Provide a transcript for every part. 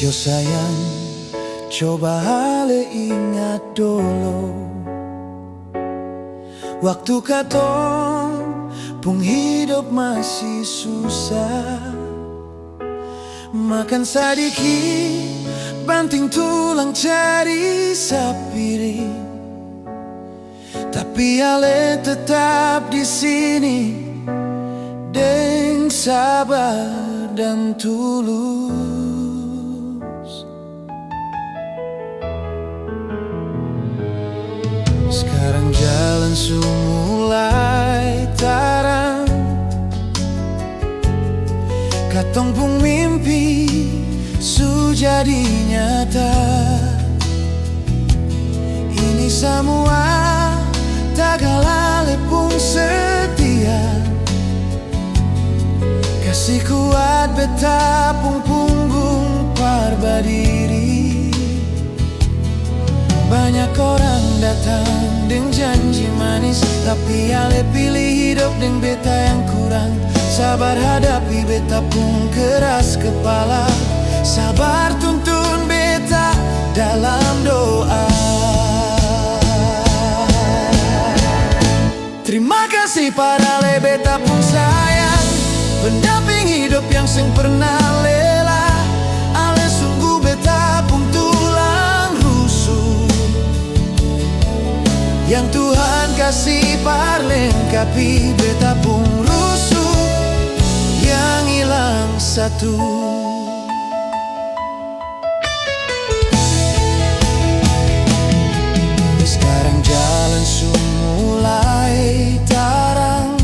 Yo sayang, coba ale ingat dulu waktu katong pung hidup masih susah. Makan sadiki, banting tulang cari sapiring, tapi ale tetap di sini deng sabar dan tulus. Sekarang jalan su mulai tarang, katong pung mimpi su jadi nyata. Ini semua tagalale pung setia, kasih kuat beta pung punggung parbadiri. Banyak orang datang dengan janji manis, tapi ale pilih hidup dengan beta yang kurang. Sabar hadapi beta pun keras kepala, sabar tuntun beta dalam doa. Terima kasih pada ale beta pun sayang, pendamping hidup yang seng pernah lelah. Ale sungguh beta pun tulang rusuk, yang Tuhan kasih parlengkapi beta pun rusuk yang hilang satu. Sekarang jalan su mulai tarang,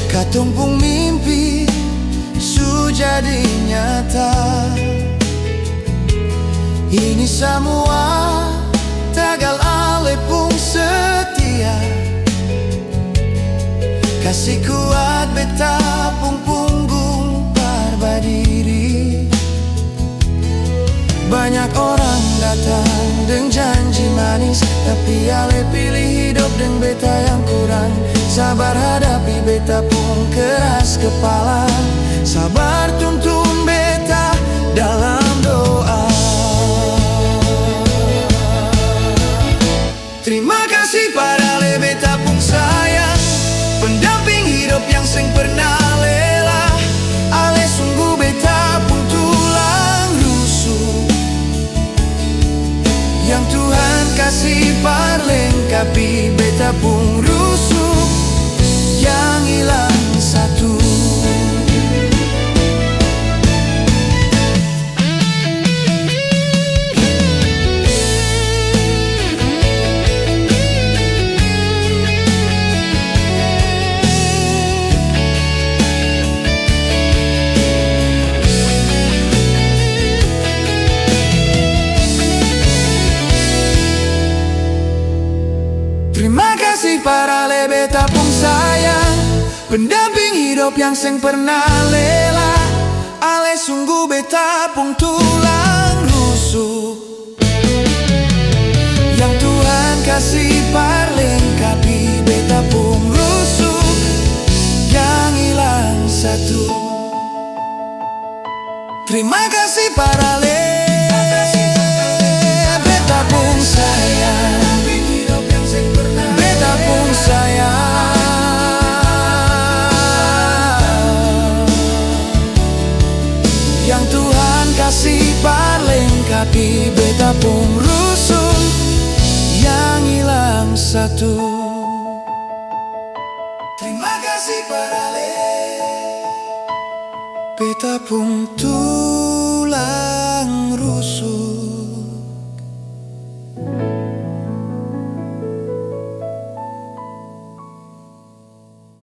katong pung mimpi su jadi nyata. Ini semua tagal ale pung setia, kasih kuat beta pung punggung parbadiri. Banyak orang datang dengan janji manis, tapi ale pilih hidup dengan beta yang kurang. Sabar hadapi beta pun keras kepala, sabar tuntun beta dalam doa. Terima kasih pada ale beta pun sayang, pendamping hidup yang seng pernah lelah. Ale sungguh beta pun tulang rusuk, yang Tuhan kasih parlengkapi beta pun rusuk yang hilang satu. Terima kasih para ale beta pun sayang, pendamping hidup yang seng pernah lelah. Ale sungguh beta pun tulang rusuk, yang Tuhan kasih parlengkapi beta pun rusuk yang hilang satu. Terima kasih para ale beta pun sayang, beta pun sayang, yang Tuhan kasih parlengkapi beta pun rusuk yang hilang satu. Terima kasih pada ale beta pun tulang rusuk.